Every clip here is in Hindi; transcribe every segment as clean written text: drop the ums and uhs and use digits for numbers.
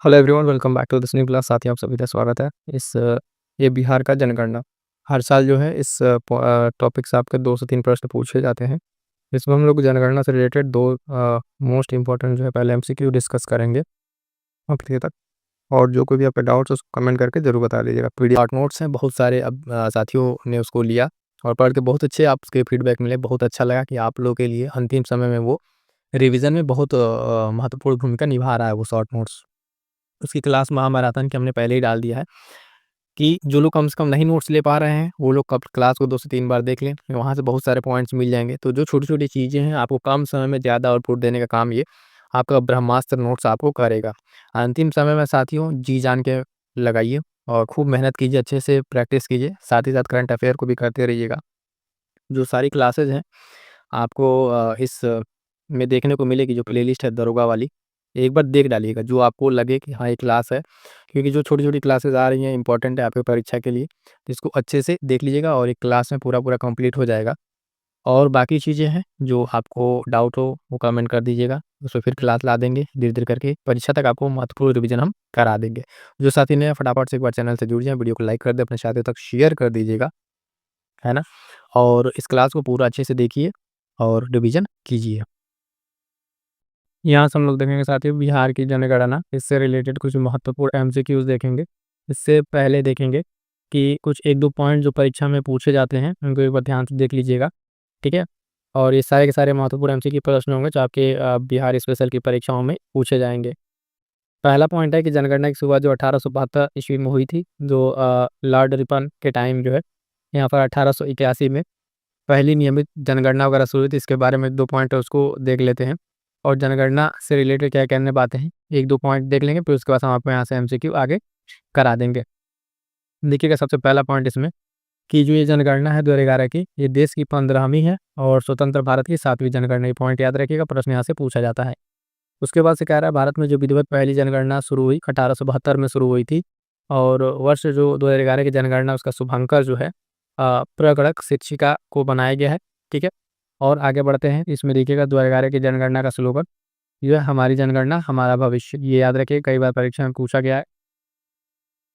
Hello everyone, welcome back to this new class. साथियों, आप सभी का स्वागत है। ये बिहार का जनगणना हर साल जो है इस टॉपिक से आपके 2 से 3 प्रश्न पूछे जाते हैं। इसमें हम लोग जनगणना से रिलेटेड 2 मोस्ट इम्पोर्टेंट जो है पहले एमसीक्यू डिस्कस करेंगे आखिरी तक। और जो कोई भी आपका डाउट्स उसको कमेंट करके ज़रूर बता दीजिएगा। पीडीएफ नोट्स हैं बहुत सारे, अब साथियों ने उसको लिया और पढ़ के बहुत अच्छे आपके फीडबैक मिले। बहुत अच्छा लगा कि आप लोगों के लिए अंतिम समय में वो रिवीजन में बहुत महत्वपूर्ण भूमिका निभा रहा है वो शॉर्ट नोट्स। उसकी क्लास महामैराथन की हमने पहले ही डाल दिया है कि जो लोग कम से कम नहीं नोट्स ले पा रहे हैं, वो लोग कब क्लास को 2 से 3 बार देख लें। वहाँ से बहुत सारे पॉइंट्स मिल जाएँगे। तो जो छोटी-छोटी चीज़ें हैं, आपको कम समय में ज़्यादा आउटपुट देने का काम ये आपका ब्रह्मास्त्र नोट्स आपको करेगा। अंतिम समय में साथियों जी जान के लगाइए और खूब मेहनत कीजिए, अच्छे से प्रैक्टिस कीजिए। साथ ही साथ करंट अफेयर को भी करते रहिएगा। जो सारी क्लासेज़ हैं आपको इस में देखने को मिलेगी, जो प्लेलिस्ट है दरोगा वाली, एक बार देख डालिएगा जो आपको लगे कि हाँ, ये क्लास है। क्योंकि जो छोटी-छोटी क्लासेस आ रही हैं इम्पोर्टेंट है आपकी परीक्षा के लिए, तो इसको अच्छे से देख लीजिएगा और एक क्लास में पूरा-पूरा कंप्लीट हो जाएगा। और बाकी चीज़ें हैं जो आपको डाउट हो वो कमेंट कर दीजिएगा, उसमें फिर क्लास ला देंगे धीरे-धीरे करके, परीक्षा तक आपको महत्वपूर्ण रिवीजन हम करा देंगे। जो साथी नए हैं फटाफट से एक बार चैनल से जुड़ जाएँ, वीडियो को लाइक कर दें, अपने साथियों तक शेयर कर दीजिएगा, है ना? और इस क्लास को पूरा अच्छे से देखिए और रिवीजन कीजिए। यहाँ से हम लोग देखेंगे साथियों बिहार की जनगणना, इससे रिलेटेड कुछ महत्वपूर्ण एमसीक्यूज़ देखेंगे। इससे पहले देखेंगे कि कुछ 1-2 पॉइंट जो परीक्षा में पूछे जाते हैं, उनको एक बार ध्यान से देख लीजिएगा, ठीक है? और ये सारे के सारे महत्वपूर्ण एमसीक्यू प्रश्न होंगे जो आपके बिहार स्पेशल की परीक्षाओं में पूछे जाएँगे। पहला पॉइंट है कि जनगणना की शुरुआत जो 1872 ईस्वी में हुई थी, जो लॉर्ड रिपन के टाइम जो है, यहाँ पर 1881 में पहली नियमित जनगणना वगैरह शुरू हुई थी। इसके बारे में 2 पॉइंट है उसको देख लेते हैं और जनगणना से रिलेटेड क्या कहने बातें हैं, 1-2 पॉइंट देख लेंगे, फिर उसके बाद हम आपको यहाँ से एमसीक्यू आगे करा देंगे। देखिएगा सबसे पहला पॉइंट इसमें कि जो ये जनगणना है 2011 की, ये देश की 15वीं है और स्वतंत्र भारत की 7वीं जनगणना। ये पॉइंट याद रखिएगा, प्रश्न यहाँ से पूछा जाता है। उसके बाद से कह रहा है भारत में जो विधिवत पहली जनगणना शुरू हुई 1872 में शुरू हुई थी और वर्ष जो 2011 की जनगणना उसका शुभांकर जो है प्रगणक शिक्षिका को बनाया गया है, ठीक है? और आगे बढ़ते हैं, इसमें देखिएगा 2011 की जनगणना का स्लोगन, ये हमारी जनगणना हमारा भविष्य, ये याद रखिए, कई बार परीक्षा में पूछा गया है।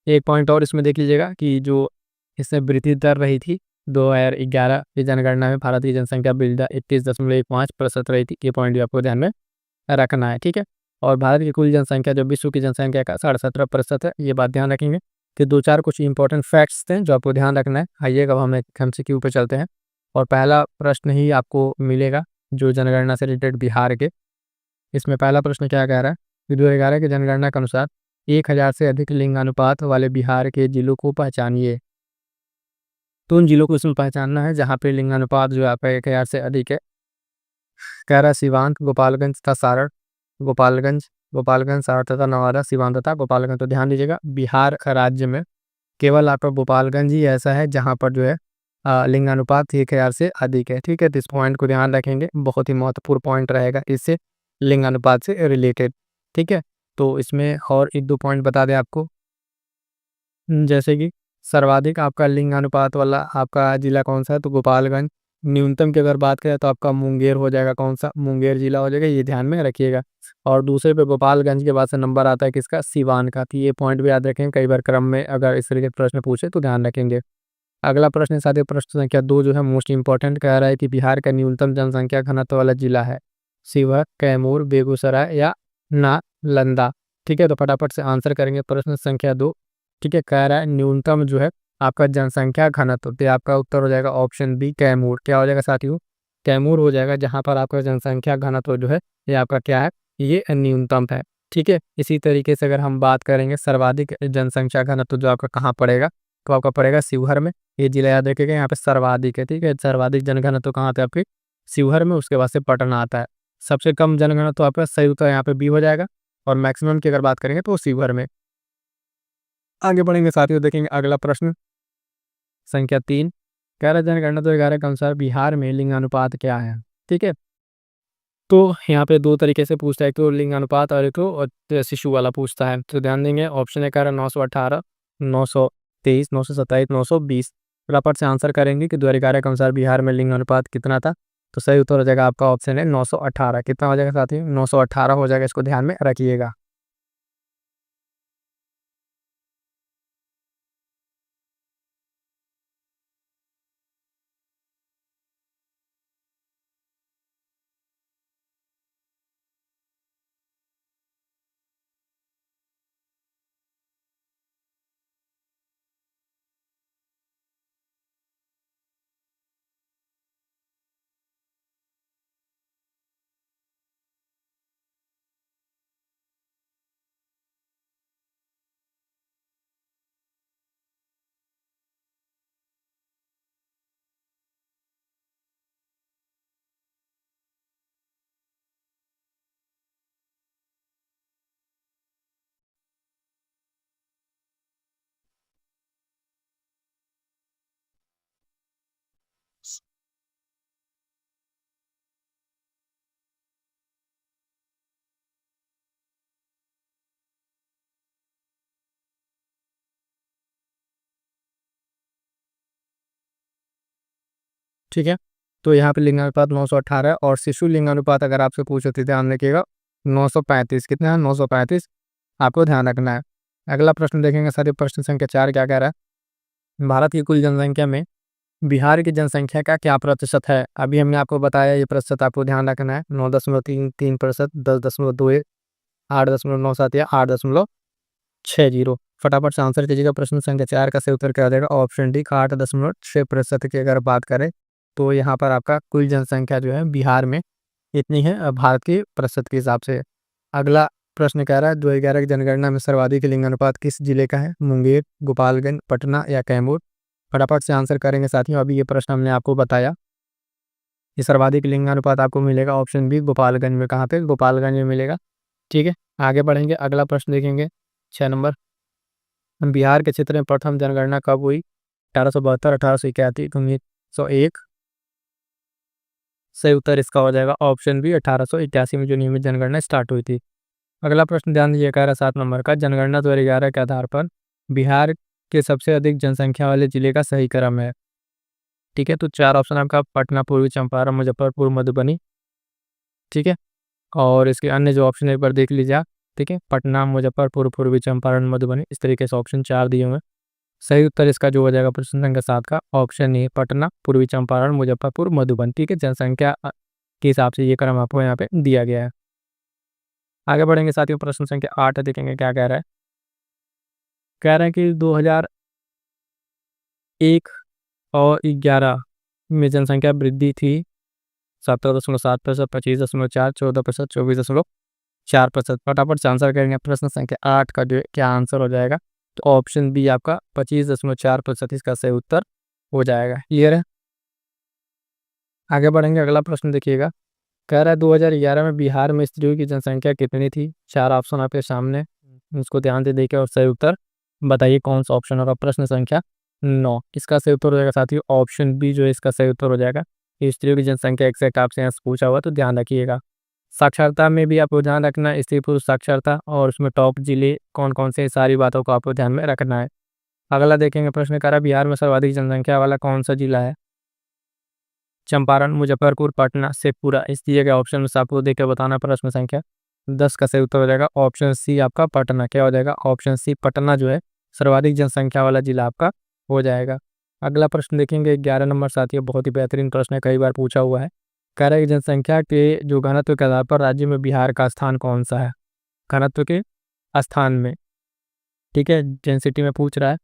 एक पॉइंट और इसमें देख लीजिएगा कि जो इसमें वृद्धि दर रही थी 2011 की जनगणना में भारत की जनसंख्या वृद्धि 21.15% रही थी। ये पॉइंट भी आपको ध्यान में रखना है, ठीक है? और भारत की कुल जनसंख्या जो विश्व की जनसंख्या का 17.5% है, ये बात ध्यान रखेंगे। कि 2-4 कुछ इंपॉर्टेंट फैक्ट्स थे जो आपको ध्यान रखना है। आइए अब हम एक एमसीक्यू पे चलते हैं और पहला प्रश्न ही आपको मिलेगा जो जनगणना से रिलेटेड बिहार के। इसमें पहला प्रश्न क्या कह रहा है कि 2011 की जनगणना के अनुसार 1000 से अधिक लिंगानुपात वाले बिहार के जिलों को पहचानिए। तो उन जिलों को इसमें पहचानना है जहाँ पे लिंगानुपात जो है आपका 1000 से अधिक है। कह रहा है सीवांत, गोपालगंज तथा सारण, गोपालगंज, सारण तथा नवादा, सीवांत तथा गोपालगंज। तो ध्यान दीजिएगा, बिहार राज्य में केवल आपका गोपालगंज ही ऐसा है जहाँ पर जो है लिंगानुपात 1000 से अधिक है, ठीक है? तो इस पॉइंट को ध्यान रखेंगे, बहुत ही महत्वपूर्ण पॉइंट रहेगा इससे लिंगानुपात से रिलेटेड, ठीक है? तो इसमें और 1-2 पॉइंट बता दें आपको, जैसे कि सर्वाधिक आपका लिंगानुपात वाला आपका जिला कौन-सा है? तो गोपालगंज। न्यूनतम की अगर बात करें तो आपका मुंगेर हो जाएगा, कौन-सा? मुंगेर जिला हो जाएगा, ये ध्यान में रखिएगा। और दूसरे पे गोपालगंज के बाद से नंबर आता है किसका? सीवान का। तो ये पॉइंट भी याद रखें, कई बार क्रम में अगर इस तरीके के प्रश्न पूछे तो ध्यान रखेंगे। अगला प्रश्न है साथियों, प्रश्न संख्या 2 जो है मोस्ट इम्पोर्टेंट, कह रहा है कि बिहार का न्यूनतम जनसंख्या घनत्व वाला जिला है शिवहर, कैमूर, बेगूसराय या नालंदा, ठीक है? तो फटाफट से आंसर करेंगे प्रश्न संख्या 2, ठीक है? कह रहा है न्यूनतम जो है आपका जनसंख्या घनत्व, तो आपका उत्तर हो जाएगा ऑप्शन बी कैमूर। क्या हो जाएगा साथियों? कैमूर हो जाएगा, जहाँ पर आपका जनसंख्या घनत्व जो है ये आपका क्या है? ये न्यूनतम है, ठीक है? इसी तरीके से अगर हम बात करेंगे सर्वाधिक जनसंख्या घनत्व जो आपका कहाँ पड़ेगा, तो आपका पड़ेगा शिवहर में। ये जिला याद रखिएगा, यहाँ पे सर्वाधिक है, ठीक है? सर्वाधिक जनघनत्व कहाँ आता है आपके? शिवहर में, उसके बाद से पटना आता है। सबसे कम जनघनत्व आपका सही उत्तर यहाँ पे बी हो जाएगा और मैक्सिमम की अगर बात करेंगे तो शिवहर में। आगे बढ़ेंगे साथियों, देखेंगे अगला प्रश्न संख्या 3, कह रहा है जनगणना 2011 के अनुसार बिहार में लिंगानुपात क्या है? ठीक है? तो यहाँ पे 2 तरीके से पूछता है, एक तो लिंगानुपात और एक तो शिशु वाला पूछता है। तो ध्यान देंगे, ऑप्शन ए कह रहा है 918, 923, 927, 920। फटाफट से आंसर करेंगे कि 2011 के अनुसार बिहार में लिंगानुपात कितना था? तो सही उत्तर हो जाएगा आपका ऑप्शन है 918। कितना हो जाएगा साथियों? 918 हो जाएगा, इसको ध्यान में रखिएगा। ठीक है। तो यहाँ पे लिंगानुपात 918 है और शिशु लिंगानुपात अगर आपसे पूछे तो ध्यान रखिएगा 935। कितना है? 935 आपको ध्यान रखना है। अगला प्रश्न देखेंगे साथियों, प्रश्न संख्या 4 क्या कह रहा है? भारत की कुल जनसंख्या में बिहार की जनसंख्या का क्या प्रतिशत है? अभी हमने आपको बताया, ये प्रतिशत आपको ध्यान रखना है। 9.33%, 10.21, 8.97 या 8.60। फटाफट से आंसर कीजिएगा। प्रश्न संख्या 4 का सही उत्तर क्या हो जाएगा? ऑप्शन डी का 8.6% की अगर बात करें तो यहाँ पर आपका कुल जनसंख्या जो है बिहार में इतनी है भारत के प्रतिशत के हिसाब से। अगला प्रश्न कह रहा है 2011 की जनगणना में सर्वाधिक लिंगानुपात किस जिले का है? मुंगेर, गोपालगंज, पटना या कैमूर? फटाफट से आंसर करेंगे साथियों। अभी ये प्रश्न हमने आपको बताया, ये सर्वाधिक लिंगानुपात आपको मिलेगा ऑप्शन बी गोपालगंज में। कहाँ पे? गोपालगंज में मिलेगा। ठीक है, आगे बढ़ेंगे। अगला प्रश्न देखेंगे 6 नंबर। बिहार के क्षेत्र में प्रथम जनगणना कब हुई? 1872, 1881, 1901? सही उत्तर इसका हो जाएगा ऑप्शन बी 1881 में जो नियमित जनगणना स्टार्ट हुई थी। अगला प्रश्न ध्यान दीजिए, कह रहा 7 नंबर का, जनगणना 2011 के आधार पर बिहार के सबसे अधिक जनसंख्या वाले जिले का सही क्रम है। ठीक है, तो 4 ऑप्शन आपका पटना, पूर्वी चंपारण, मुजफ्फरपुर, मधुबनी। ठीक है, और इसके अन्य जो ऑप्शन है एक बार देख लीजिए आप। ठीक है, पटना, मुजफ्फरपुर, पूर्वी चंपारण, मधुबनी, इस तरीके से ऑप्शन 4 दिए हुए हैं। सही उत्तर इसका जो हो जाएगा प्रश्न संख्या 7 का ऑप्शन ए पटना, पूर्वी चंपारण, मुजफ्फरपुर, मधुबनी। ठीक है, जनसंख्या के हिसाब से ये क्रम आपको यहाँ पे दिया गया है। आगे बढ़ेंगे साथियों, प्रश्न संख्या 8 देखेंगे क्या कह रहा है। कह रहे हैं कि 2001 और 11 में जनसंख्या वृद्धि थी 17.7%, 25.4, 14%, 24.4%। फटाफट से आंसर करेंगे। प्रश्न संख्या 8 का जो क्या आंसर हो जाएगा? तो ऑप्शन बी आपका 25.4% इसका सही उत्तर हो जाएगा। क्लियर है? आगे बढ़ेंगे। अगला प्रश्न देखिएगा, कह रहा है 2011 में बिहार में स्त्रियों की जनसंख्या कितनी थी? 4 ऑप्शन आपके सामने, उसको ध्यान से देखिए और सही उत्तर बताइए कौन सा ऑप्शन होगा। प्रश्न संख्या 9, इसका सही उत्तर हो जाएगा साथियों ऑप्शन बी जो है इसका सही उत्तर हो जाएगा। स्त्रियों की जनसंख्या एग्जैक्ट आपसे यहाँ से पूछा हुआ तो ध्यान रखिएगा। साक्षरता में भी आपको ध्यान रखना है, स्त्री पुरुष साक्षरता और उसमें टॉप जिले कौन कौन से, सारी बातों को आपको ध्यान में रखना है। अगला देखेंगे, प्रश्न कह रहा है बिहार में सर्वाधिक जनसंख्या वाला कौन सा जिला है? चंपारण, मुजफ्फरपुर, पटना, शेखपुरा। इस दिए गए ऑप्शन में से आपको देख के बताना। प्रश्न संख्या 10 का सही उत्तर हो जाएगा ऑप्शन सी आपका पटना। क्या हो जाएगा? ऑप्शन सी पटना जो है सर्वाधिक जनसंख्या वाला जिला आपका हो जाएगा। अगला प्रश्न देखेंगे 11 नंबर साथियों, बहुत ही बेहतरीन प्रश्न है, कई बार पूछा हुआ है। कह रहा है कि जनसंख्या के जो घनत्व के आधार पर राज्य में बिहार का स्थान कौन सा है? घनत्व के स्थान में। ठीक है, डेंसिटी में पूछ रहा है।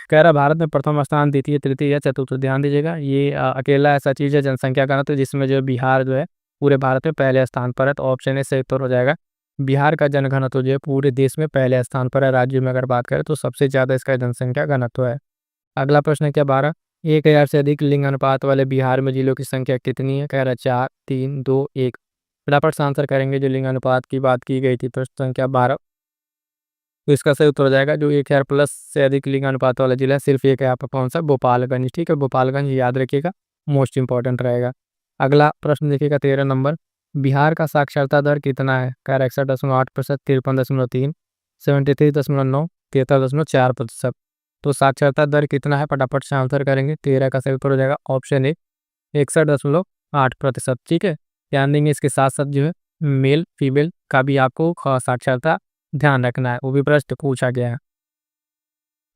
कह रहा भारत में प्रथम स्थान, द्वितीय, तृतीय या चतुर्थ। ध्यान दीजिएगा, ये अकेला ऐसा चीज़ है जनसंख्या घनत्व जिसमें जो बिहार जो है पूरे भारत में पहले स्थान पर है। तो ऑप्शन ए सही उत्तर हो जाएगा। बिहार का जनघनत्व जो है पूरे देश में पहले स्थान पर है। राज्य में अगर बात करें तो सबसे ज़्यादा इसका जनसंख्या घनत्व है। अगला प्रश्न है क्या 12, 1000 से अधिक लिंग अनुपात वाले बिहार में जिलों की संख्या कितनी है? कह रहा है 4, 3, 2, 1। फटाफट से आंसर करेंगे। जो लिंग अनुपात की बात की गई थी प्रश्न संख्या 12, तो इसका सही उत्तर हो जाएगा जो 1000 प्लस से अधिक लिंग अनुपात वाला जिला है सिर्फ एक है आपका, कौन सा? गोपालगंज। ठीक है, गोपालगंज याद रखिएगा, मोस्ट इंपॉर्टेंट रहेगा। अगला प्रश्न देखिएगा 13 नंबर, बिहार का साक्षरता दर कितना है? कह रहा है 61.8%, 53.3, 73.9, 73.4%। तो साक्षरता दर कितना है? फटाफट से आंसर करेंगे। 13 का सही उत्तर हो जाएगा ऑप्शन ए 61.8%। ठीक है, ध्यान देंगे। इसके साथ साथ जो है मेल फीमेल का भी आपको साक्षरता ध्यान रखना है, वो भी प्रश्न पूछा गया है।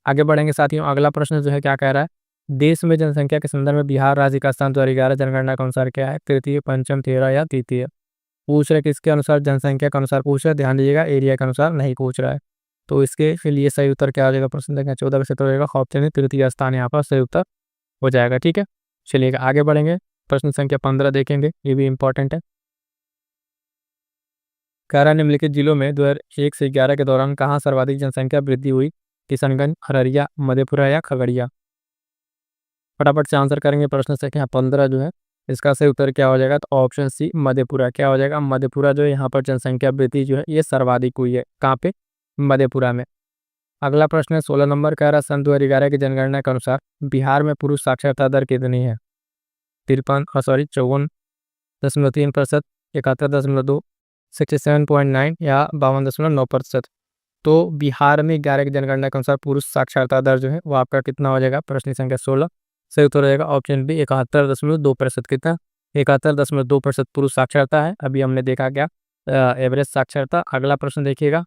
आगे बढ़ेंगे साथियों। अगला प्रश्न जो है क्या कह रहा है, देश में जनसंख्या के संदर्भ में बिहार राज्य का स्थान 2011 जनगणना के अनुसार क्या है? तृतीय, पंचम, 13 या तृतीय? पूछ रहे किसके अनुसार? जनसंख्या के अनुसार पूछ रहे। ध्यान दीजिएगा, एरिया के अनुसार नहीं पूछ रहा है। तो इसके लिए सही उत्तर क्या हो जाएगा? प्रश्न संख्या 14 का सही उत्तर होगा ऑप्शन है तृतीय स्थान यहाँ पर सही उत्तर हो जाएगा। ठीक है, चलिए आगे बढ़ेंगे। प्रश्न संख्या 15 देखेंगे, ये भी इंपॉर्टेंट है। कह रहा है निम्नलिखित जिलों में 2001 से 11 के दौरान कहाँ सर्वाधिक जनसंख्या वृद्धि हुई? किशनगंज, अररिया, मधेपुरा या खगड़िया? फटाफट से आंसर करेंगे। प्रश्न संख्या 15 जो है इसका सही उत्तर क्या हो जाएगा? तो ऑप्शन सी मधेपुरा। क्या हो जाएगा? मधेपुरा जो है यहाँ पर जनसंख्या वृद्धि जो है ये सर्वाधिक हुई है। कहाँ पे? मधेपुरा में। अगला प्रश्न है 16 नंबर, कह रहा है सन 2011 की जनगणना के अनुसार बिहार में पुरुष साक्षरता दर कितनी है? 54.3%, 71.2, 67.9 या 52.9%। तो बिहार में 11 की जनगणना के अनुसार पुरुष साक्षरता दर जो है वो आपका कितना हो जाएगा? प्रश्न संख्या 16 सही उत्तर हो जाएगा ऑप्शन बी 71.2%। कितना? 71.2% पुरुष साक्षरता है। अभी हमने देखा क्या एवरेज साक्षरता। अगला प्रश्न देखिएगा,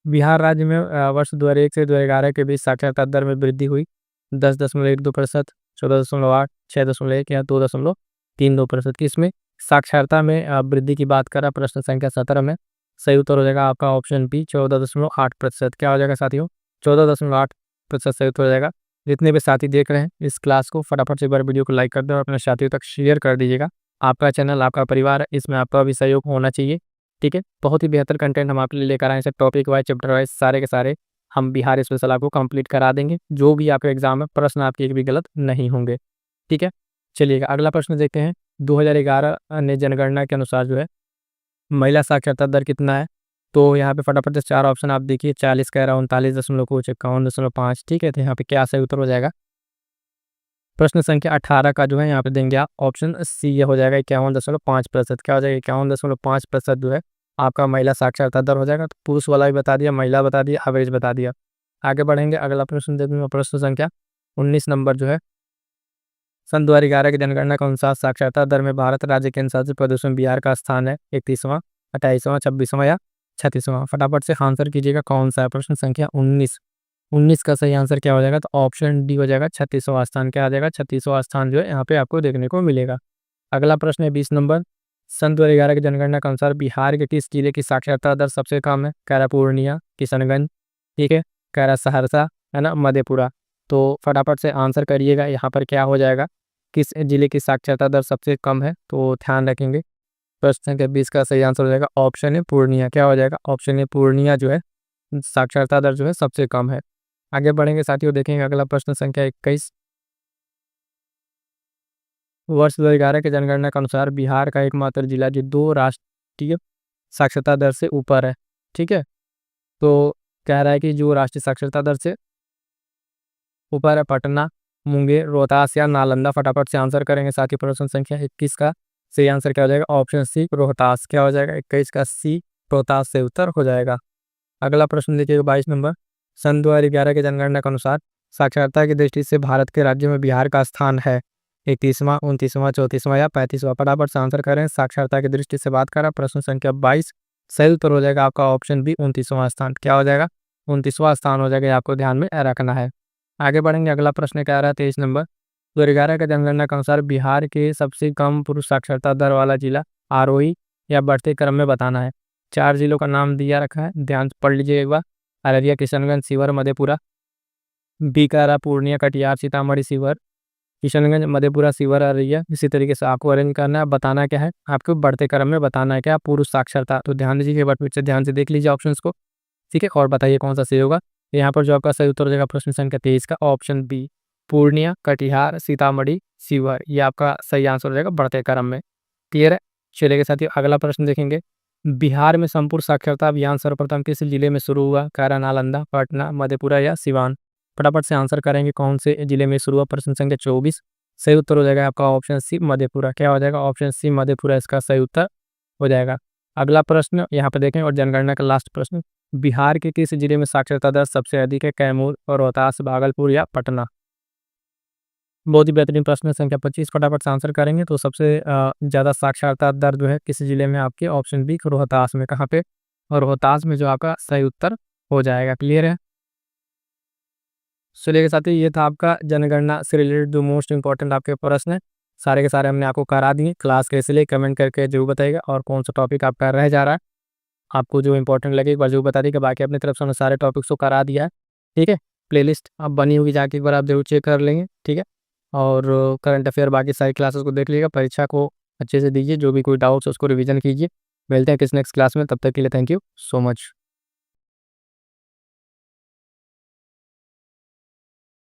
बिहार राज्य में वर्ष 2001 से 2011 के बीच साक्षरता दर में वृद्धि हुई 10.12%, 14.8, 6.1 या 2.32%। किसमें साक्षरता में वृद्धि की बात करा? प्रश्न संख्या 17 में। सही उत्तर हो जाएगा आपका ऑप्शन बी 14.8%। क्या हो जाएगा साथियों? 14.8% सही उत्तर हो जाएगा। जितने भी साथी देख रहे हैं इस क्लास को, फटाफट से एक बार वीडियो को लाइक कर दें और अपने साथियों तक शेयर कर दीजिएगा। आपका चैनल आपका परिवार है, इसमें आपका भी सहयोग होना चाहिए। ठीक है, बहुत ही बेहतर कंटेंट हम आपके लिए लेकर आए हैं, टॉपिक वाइज, चैप्टर वाइज, सारे के सारे हम बिहार स्पेशल आपको कंप्लीट करा देंगे। जो भी आपका एग्जाम है, प्रश्न आपके एक भी गलत नहीं होंगे। ठीक है, चलिएगा अगला प्रश्न देखते हैं। 2011 ने जनगणना के अनुसार जो है महिला साक्षरता दर कितना है? तो यहाँ पे फटाफट से 4 ऑप्शन आप देखिए, 40 कह रहा, 39 कुछ, 51.5। ठीक है, तो यहाँ पे क्या सही उत्तर हो जाएगा? प्रश्न संख्या 18 का जो है यहाँ पे देंगे आप ऑप्शन सी, ये हो जाएगा 51.5%। क्या हो जाएगा? 51.5% जो है आपका महिला साक्षरता दर हो जाएगा। तो पुरुष वाला भी बता दिया, महिला बता दिया, एवरेज बता दिया। आगे बढ़ेंगे, अगला प्रश्न देखेंगे, प्रश्न संख्या 19 नंबर जो है, सन 2011 की जनगणना के अनुसार साक्षरता दर में भारत राज्य के अनुसार प्रदेश में बिहार का स्थान है 31वां, 28वां, 26वां या 36वां। फटाफट से आंसर कीजिएगा कौन सा है। प्रश्न संख्या 19 का सही आंसर क्या हो जाएगा? तो ऑप्शन डी हो जाएगा 36वां स्थान। क्या आ जाएगा? 36वां स्थान जो है यहाँ पे आपको देखने को मिलेगा। अगला प्रश्न है 20 नंबर, सन 2011 की जनगणना के अनुसार बिहार के किस जिले की साक्षरता दर सबसे कम है? कह रहा पूर्णिया, किशनगंज, ठीक है, कह रहा सहरसा, है ना, मधेपुरा। तो फटाफट से आंसर करिएगा, यहाँ पर क्या हो जाएगा, किस जिले की साक्षरता दर सबसे कम है? तो ध्यान रखेंगे। प्रश्न संख्या 20 का सही आंसर हो जाएगा ऑप्शन है पूर्णिया। क्या हो जाएगा? ऑप्शन है पूर्णिया जो है साक्षरता दर जो है सबसे कम है। आगे बढ़ेंगे साथियों, देखेंगे अगला प्रश्न संख्या 21, वर्ष 2011 के जनगणना के अनुसार बिहार का एकमात्र जिला जो 2 राष्ट्रीय साक्षरता दर से ऊपर है। ठीक है, तो कह रहा है कि जो राष्ट्रीय साक्षरता दर से ऊपर है पटना, मुंगेर, रोहतास या नालंदा। फटाफट से आंसर करेंगे साथी। प्रश्न संख्या 21 का सही आंसर क्या हो जाएगा? Option C Rohtas. क्या हो जाएगा? 21 का सी रोहतास से उत्तर हो जाएगा। अगला प्रश्न देखिएगा 22 नंबर, सन 2011 के जनगणना के अनुसार साक्षरता की दृष्टि से भारत के राज्यों में बिहार का स्थान है 31वां, 29वां, 34वां या 35वां। फटाफट से आंसर करें। साक्षरता की दृष्टि से बात करा, प्रश्न संख्या 22 सही उत्तर हो जाएगा आपका ऑप्शन बी 29वां स्थान। क्या हो जाएगा? 29वां स्थान हो जाएगा, आपको ध्यान में रखना है। आगे बढ़ेंगे, अगला प्रश्न क्या आ रहा है 23 नंबर, 2011 के जनगणना के अनुसार बिहार के सबसे कम पुरुष साक्षरता दर वाला जिला आरोही या बढ़ते क्रम में बताना है। 4 जिलों का नाम दिया रखा है, ध्यान से पढ़ लीजिए एक बार। अररिया, किशनगंज, शिवहर, मधेपुरा। बीकारा, पूर्णिया, कटिहार, सीतामढ़ी, शिवहर, किशनगंज, मधेपुरा, शिवहर, अररिया। इसी तरीके से आपको अरेंज करना है। बताना क्या है आपको? बढ़ते क्रम में बताना है क्या? पुरुष साक्षरता। तो ध्यान दीजिए, एक बार फिर से ध्यान से देख लीजिए ऑप्शंस को। ठीक है, और बताइए कौन सा सही होगा। यहाँ पर जो आपका सही उत्तर हो जाएगा प्रश्न संख्या 23 का ऑप्शन बी पूर्णिया, कटिहार, सीतामढ़ी, शिवहर। ये आपका सही आंसर हो जाएगा बढ़ते क्रम में। क्लियर है? चलिए साथियों अगला प्रश्न देखेंगे, बिहार में संपूर्ण साक्षरता अभियान सर्वप्रथम किस जिले में शुरू हुआ? कारा, नालंदा, पटना, मधेपुरा या सिवान। फटाफट से आंसर करेंगे कौन से जिले में शुरू हुआ। प्रश्न संख्या 24 सही उत्तर हो जाएगा आपका ऑप्शन सी मधेपुरा। क्या हो जाएगा? ऑप्शन सी मधेपुरा इसका सही उत्तर हो जाएगा। अगला प्रश्न यहाँ पे देखें और जनगणना का लास्ट प्रश्न, बिहार के किस जिले में साक्षरता दर सबसे अधिक है? कैमूर और रोहतास, भागलपुर या पटना। बहुत ही बेहतरीन प्रश्न संख्या 25 फटाफट से आंसर करेंगे। तो सबसे ज़्यादा साक्षरता दर जो है किस जिले में? आपके ऑप्शन बी रोहतास में। कहाँ पे? और रोहतास में जो आपका सही उत्तर हो जाएगा। क्लियर है? चलिए साथियों ये था आपका जनगणना से रिलेटेड जो मोस्ट इंपॉर्टेंट आपके प्रश्न है, सारे के सारे हमने आपको करा दिए। क्लास कैसे लिए कमेंट करके जरूर बताइएगा, और कौन सा टॉपिक आपका रह जा रहा है आपको जो इंपॉर्टेंट लगे एक बार जरूर बता दीजिएगा। बाकी अपनी तरफ से हमने सारे टॉपिक्स को करा दिया है। ठीक है, प्लेलिस्ट अब बनी होगी, जाके एक बार आप जरूर चेक कर लेंगे। ठीक है, और करंट अफेयर बाकी सारी क्लासेस को देख लीजिएगा। परीक्षा को अच्छे से दीजिए, जो भी कोई डाउट्स उसको रिवीजन कीजिए। मिलते हैं किस नेक्स्ट क्लास में, तब तक के लिए थैंक यू सो मच।